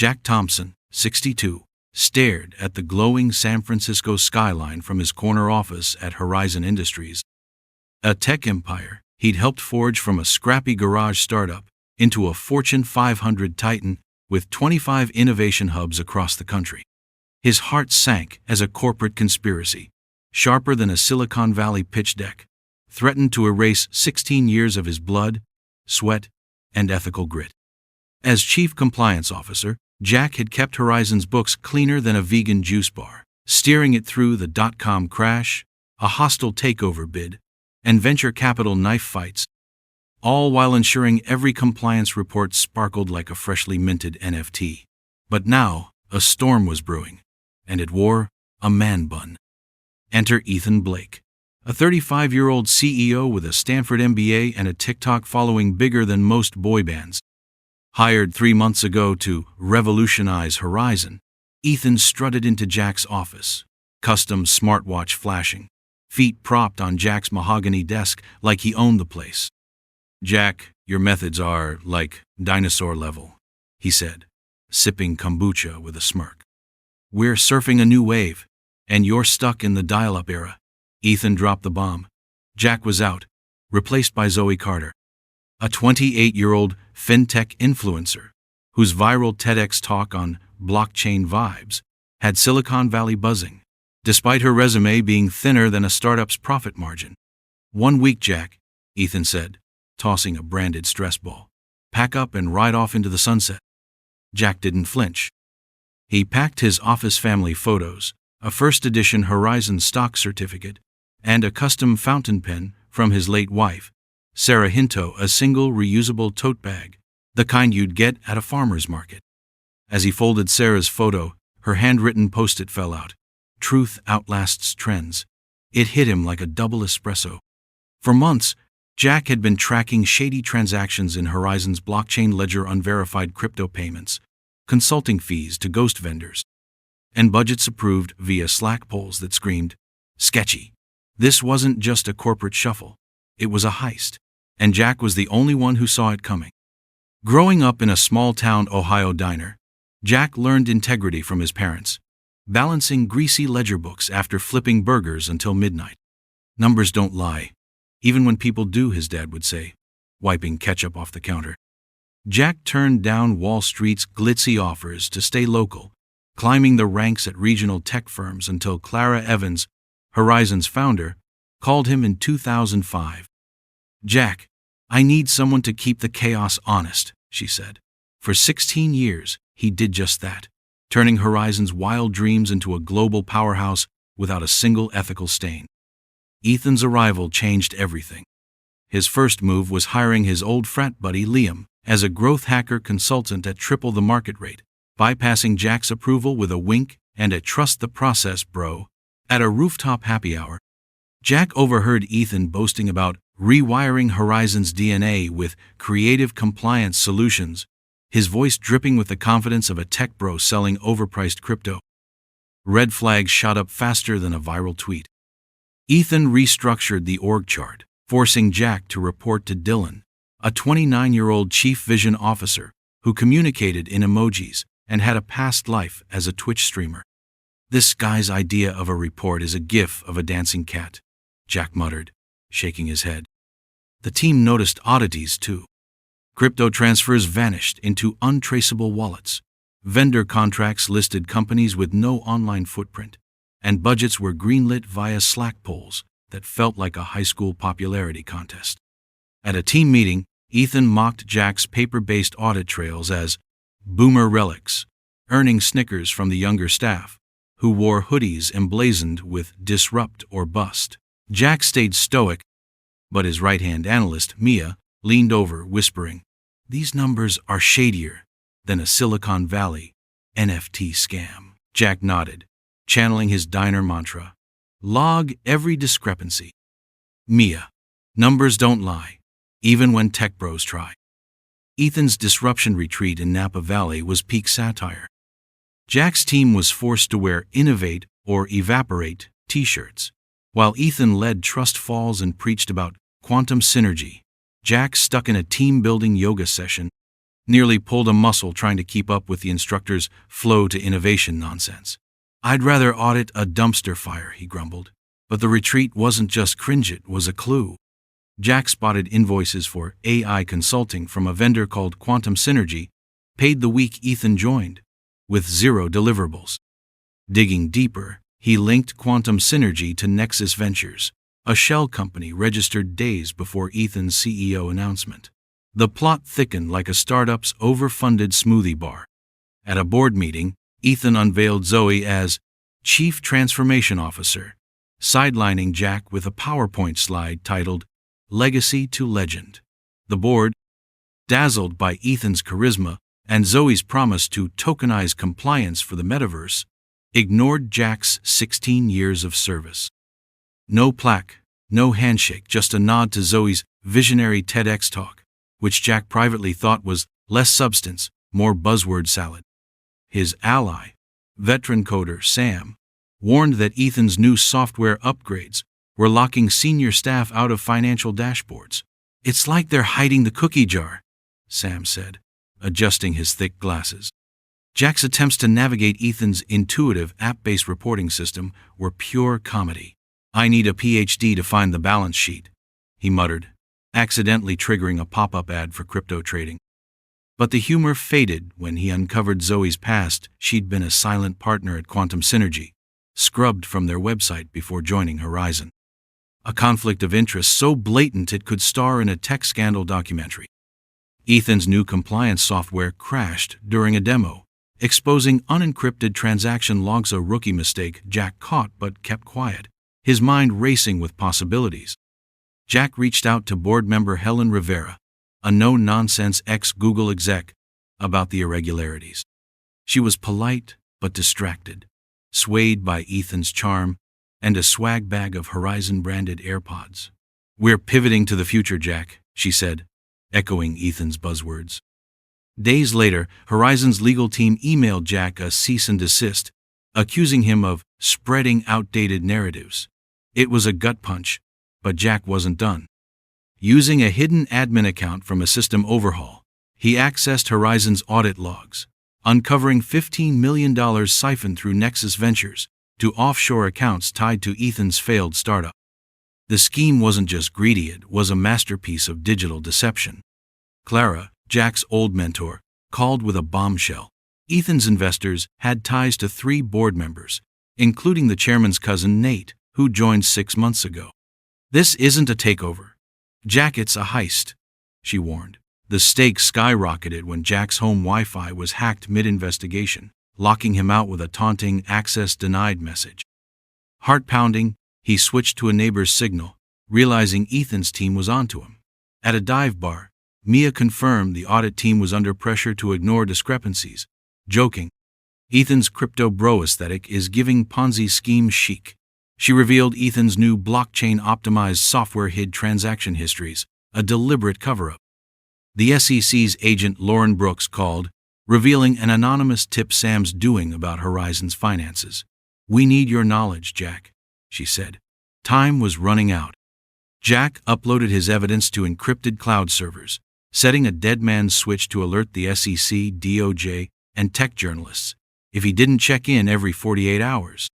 Jack Thompson, 62, stared at the glowing San Francisco skyline from his corner office at Horizon Industries, a tech empire he'd helped forge from a scrappy garage startup into a Fortune 500 titan with 25 innovation hubs across the country. His heart sank as a corporate conspiracy, sharper than a Silicon Valley pitch deck, threatened to erase 16 years of his blood, sweat, and ethical grit. As chief compliance officer, Jack had kept Horizon's books cleaner than a vegan juice bar, steering it through the dot-com crash, a hostile takeover bid, and venture capital knife fights, all while ensuring every compliance report sparkled like a freshly minted NFT. But now, a storm was brewing, and it wore a man bun. Enter Ethan Blake, a 35-year-old CEO with a Stanford MBA and a TikTok following bigger than most boy bands. Hired 3 months ago to revolutionize Horizon, Ethan strutted into Jack's office, custom smartwatch flashing, feet propped on Jack's mahogany desk like he owned the place. "Jack, your methods are, like, dinosaur level," he said, sipping kombucha with a smirk. "We're surfing a new wave, and you're stuck in the dial-up era." Ethan dropped the bomb. Jack was out, replaced by Zoe Carter, a 28-year-old fintech influencer whose viral TEDx talk on blockchain vibes had Silicon Valley buzzing, despite her resume being thinner than a startup's profit margin. "1 week, Jack," Ethan said, tossing a branded stress ball. "Pack up and ride off into the sunset." Jack didn't flinch. He packed his office family photos, a first edition Horizon stock certificate, and a custom fountain pen from his late wife, Sarah Hinto, a single reusable tote bag, the kind you'd get at a farmer's market. As he folded Sarah's photo, her handwritten post-it fell out. "Truth outlasts trends." It hit him like a double espresso. For months, Jack had been tracking shady transactions in Horizon's blockchain ledger, unverified crypto payments, consulting fees to ghost vendors, and budgets approved via Slack polls that screamed, "Sketchy." This wasn't just a corporate shuffle. It was a heist, and Jack was the only one who saw it coming. Growing up in a small-town Ohio diner, Jack learned integrity from his parents, balancing greasy ledger books after flipping burgers until midnight. "Numbers don't lie, even when people do," his dad would say, wiping ketchup off the counter. Jack turned down Wall Street's glitzy offers to stay local, climbing the ranks at regional tech firms until Clara Evans, Horizon's founder, called him in 2005. "Jack, I need someone to keep the chaos honest," she said. For 16 years, he did just that, turning Horizon's wild dreams into a global powerhouse without a single ethical stain. Ethan's arrival changed everything. His first move was hiring his old frat buddy Liam as a growth hacker consultant at triple the market rate, bypassing Jack's approval with a wink and a "trust the process, bro." At a rooftop happy hour, Jack overheard Ethan boasting about rewiring Horizon's DNA with creative compliance solutions, his voice dripping with the confidence of a tech bro selling overpriced crypto. Red flags shot up faster than a viral tweet. Ethan restructured the org chart, forcing Jack to report to Dylan, a 29-year-old chief vision officer who communicated in emojis and had a past life as a Twitch streamer. "This guy's idea of a report is a gif of a dancing cat," Jack muttered, shaking his head. The team noticed oddities too. Crypto transfers vanished into untraceable wallets. Vendor contracts listed companies with no online footprint, and budgets were greenlit via Slack polls that felt like a high school popularity contest. At a team meeting, Ethan mocked Jack's paper-based audit trails as boomer relics, earning snickers from the younger staff, who wore hoodies emblazoned with "disrupt or bust." Jack stayed stoic, but his right-hand analyst, Mia, leaned over, whispering, "These numbers are shadier than a Silicon Valley NFT scam." Jack nodded, channeling his diner mantra, "Log every discrepancy." Mia, "Numbers don't lie, even when tech bros try." Ethan's disruption retreat in Napa Valley was peak satire. Jack's team was forced to wear "Innovate or Evaporate" t-shirts. While Ethan led trust falls and preached about quantum synergy, Jack stuck in a team-building yoga session, nearly pulled a muscle trying to keep up with the instructor's flow to innovation nonsense. "I'd rather audit a dumpster fire," he grumbled. But the retreat wasn't just cringe, it was a clue. Jack spotted invoices for AI consulting from a vendor called Quantum Synergy, paid the week Ethan joined, with 0 deliverables. Digging deeper, he linked Quantum Synergy to Nexus Ventures, a shell company registered days before Ethan's CEO announcement. The plot thickened like a startup's overfunded smoothie bar. At a board meeting, Ethan unveiled Zoe as Chief Transformation Officer, sidelining Jack with a PowerPoint slide titled Legacy to Legend. The board, dazzled by Ethan's charisma and Zoe's promise to tokenize compliance for the metaverse, ignored Jack's 16 years of service. No plaque, no handshake, just a nod to Zoe's visionary TEDx talk, which Jack privately thought was less substance, more buzzword salad. His ally, veteran coder Sam, warned that Ethan's new software upgrades were locking senior staff out of financial dashboards. "It's like they're hiding the cookie jar," Sam said, adjusting his thick glasses. Jack's attempts to navigate Ethan's intuitive app-based reporting system were pure comedy. "I need a PhD to find the balance sheet," he muttered, accidentally triggering a pop-up ad for crypto trading. But the humor faded when he uncovered Zoe's past. She'd been a silent partner at Quantum Synergy, scrubbed from their website before joining Horizon. A conflict of interest so blatant it could star in a tech scandal documentary. Ethan's new compliance software crashed during a demo, exposing unencrypted transaction logs, a rookie mistake Jack caught but kept quiet, his mind racing with possibilities. Jack reached out to board member Helen Rivera, a no-nonsense ex-Google exec, about the irregularities. She was polite but distracted, swayed by Ethan's charm and a swag bag of Horizon-branded AirPods. "We're pivoting to the future, Jack," she said, echoing Ethan's buzzwords. Days later, Horizon's legal team emailed Jack a cease and desist, accusing him of spreading outdated narratives. It was a gut punch, but Jack wasn't done. Using a hidden admin account from a system overhaul, he accessed Horizon's audit logs, uncovering $15 million siphoned through Nexus Ventures to offshore accounts tied to Ethan's failed startup. The scheme wasn't just greedy, it was a masterpiece of digital deception. Clara, Jack's old mentor, called with a bombshell. Ethan's investors had ties to 3 board members, including the chairman's cousin Nate, who joined 6 months ago. "This isn't a takeover, Jack, it's a heist," she warned. The stakes skyrocketed when Jack's home Wi-Fi was hacked mid-investigation, locking him out with a taunting "access denied" message. Heart-pounding, he switched to a neighbor's signal, realizing Ethan's team was onto him. At a dive bar, Mia confirmed the audit team was under pressure to ignore discrepancies, joking, "Ethan's crypto bro aesthetic is giving Ponzi scheme chic." She revealed Ethan's new blockchain-optimized software hid transaction histories, a deliberate cover-up. The SEC's agent Lauren Brooks called, revealing an anonymous tip Sam's doing about Horizon's finances. "We need your knowledge, Jack," she said. Time was running out. Jack uploaded his evidence to encrypted cloud servers, setting a dead man's switch to alert the SEC, DOJ, and tech journalists if he didn't check in every 48 hours.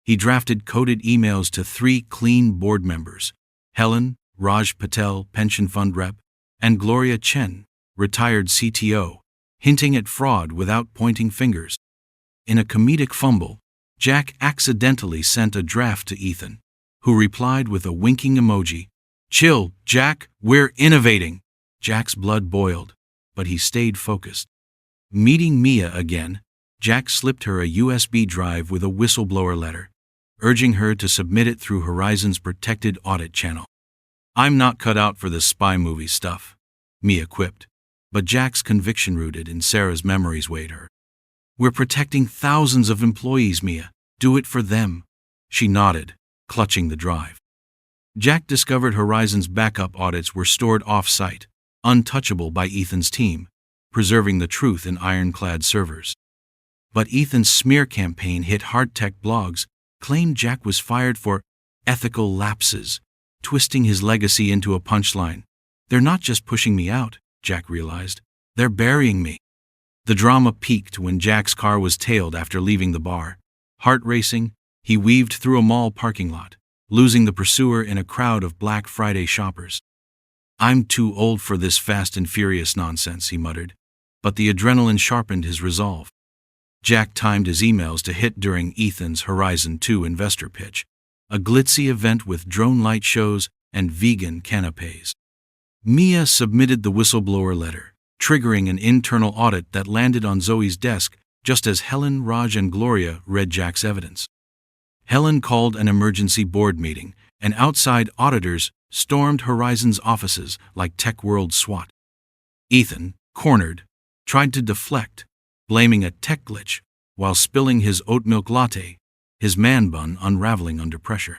He drafted coded emails to 3 clean board members, Helen, Raj Patel, pension fund rep, and Gloria Chen, retired CTO, hinting at fraud without pointing fingers. In a comedic fumble, Jack accidentally sent a draft to Ethan, who replied with a winking emoji. "Chill, Jack, we're innovating." Jack's blood boiled, but he stayed focused. Meeting Mia again, Jack slipped her a USB drive with a whistleblower letter, urging her to submit it through Horizon's protected audit channel. "I'm not cut out for this spy movie stuff," Mia quipped, but Jack's conviction rooted in Sarah's memories weighed her. "We're protecting thousands of employees, Mia. Do it for them." She nodded, clutching the drive. Jack discovered Horizon's backup audits were stored off-site, untouchable by Ethan's team, preserving the truth in ironclad servers. But Ethan's smear campaign hit hard tech blogs, claimed Jack was fired for ethical lapses, twisting his legacy into a punchline. "They're not just pushing me out," Jack realized. They're burying me. The drama peaked when Jack's car was tailed after leaving the bar. Heart racing, he weaved through a mall parking lot, losing the pursuer in a crowd of Black Friday shoppers. "I'm too old for this fast and furious nonsense," he muttered. But the adrenaline sharpened his resolve. Jack timed his emails to hit during Ethan's Horizon 2 investor pitch, a glitzy event with drone light shows and vegan canapes. Mia submitted the whistleblower letter, triggering an internal audit that landed on Zoe's desk just as Helen, Raj, and Gloria read Jack's evidence. Helen called an emergency board meeting, and outside auditors stormed Horizon's offices like Tech World SWAT. Ethan, cornered, tried to deflect, blaming a tech glitch while spilling his oat milk latte, his man bun unraveling under pressure.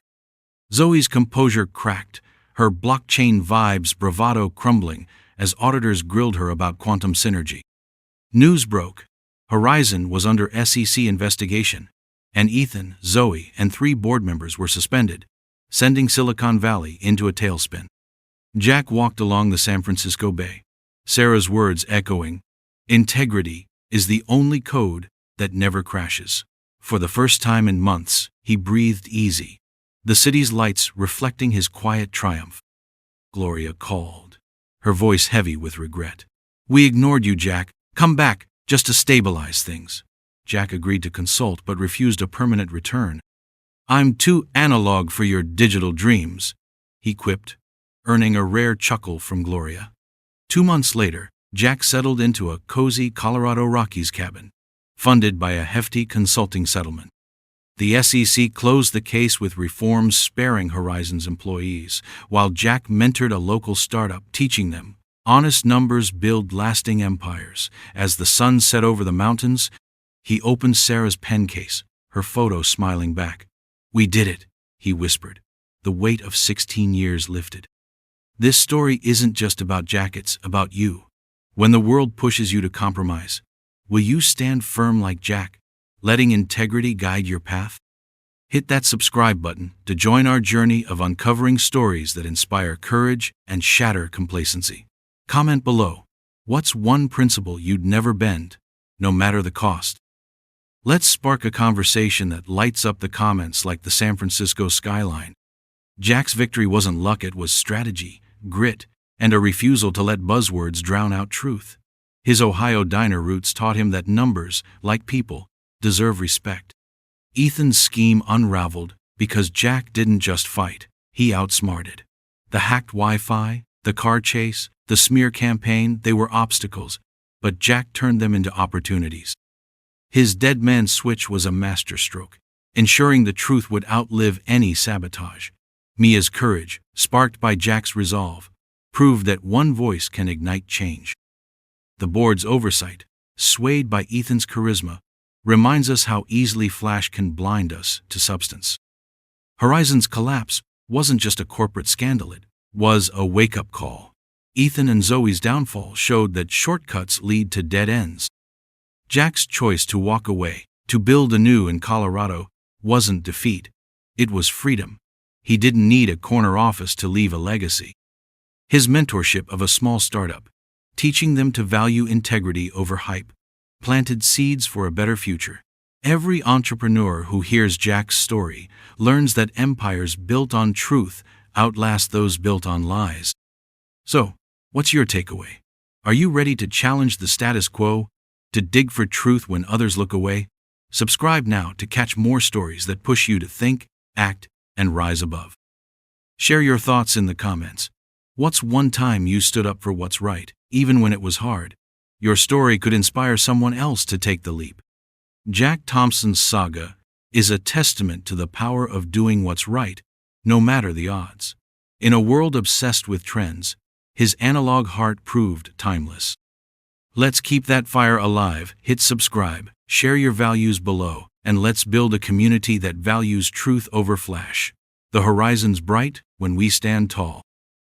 Zoe's composure cracked, her blockchain vibes bravado crumbling as auditors grilled her about quantum synergy. News broke. Horizon was under SEC investigation, and Ethan, Zoe, and 3 board members were suspended, sending Silicon Valley into a tailspin. Jack walked along the San Francisco Bay, Sarah's words echoing, "Integrity is the only code that never crashes." For the first time in months, he breathed easy, the city's lights reflecting his quiet triumph. Gloria called, her voice heavy with regret. "We ignored you, Jack. Come back, just to stabilize things." Jack agreed to consult but refused a permanent return. "I'm too analog for your digital dreams," he quipped, earning a rare chuckle from Gloria. 2 months later, Jack settled into a cozy Colorado Rockies cabin, funded by a hefty consulting settlement. The SEC closed the case with reforms sparing Horizon's employees, while Jack mentored a local startup, teaching them honest numbers build lasting empires. As the sun set over the mountains, he opened Sarah's pen case, her photo smiling back. "We did it," he whispered. The weight of 16 years lifted. This story isn't just about Jack, it's about you. When the world pushes you to compromise, will you stand firm like Jack, letting integrity guide your path? Hit that subscribe button to join our journey of uncovering stories that inspire courage and shatter complacency. Comment below, what's one principle you'd never bend, no matter the cost? Let's spark a conversation that lights up the comments like the San Francisco skyline. Jack's victory wasn't luck, it was strategy, grit, and a refusal to let buzzwords drown out truth. His Ohio diner roots taught him that numbers, like people, deserve respect. Ethan's scheme unraveled because Jack didn't just fight, he outsmarted. The hacked Wi-Fi, the car chase, the smear campaign, they were obstacles, but Jack turned them into opportunities. His dead man switch was a masterstroke, ensuring the truth would outlive any sabotage. Mia's courage, sparked by Jack's resolve, proved that one voice can ignite change. The board's oversight, swayed by Ethan's charisma, reminds us how easily flash can blind us to substance. Horizon's collapse wasn't just a corporate scandal, it was a wake-up call. Ethan and Zoe's downfall showed that shortcuts lead to dead ends. Jack's choice to walk away, to build anew in Colorado, wasn't defeat. It was freedom. He didn't need a corner office to leave a legacy. His mentorship of a small startup, teaching them to value integrity over hype, planted seeds for a better future. Every entrepreneur who hears Jack's story learns that empires built on truth outlast those built on lies. So, what's your takeaway? Are you ready to challenge the status quo, to dig for truth when others look away? Subscribe now to catch more stories that push you to think, act, and rise above. Share your thoughts in the comments. What's one time you stood up for what's right, even when it was hard? Your story could inspire someone else to take the leap. Jack Thompson's saga is a testament to the power of doing what's right, no matter the odds. In a world obsessed with trends, his analog heart proved timeless. Let's keep that fire alive. Hit subscribe, share your values below, and let's build a community that values truth over flash. The horizon's bright when we stand tall.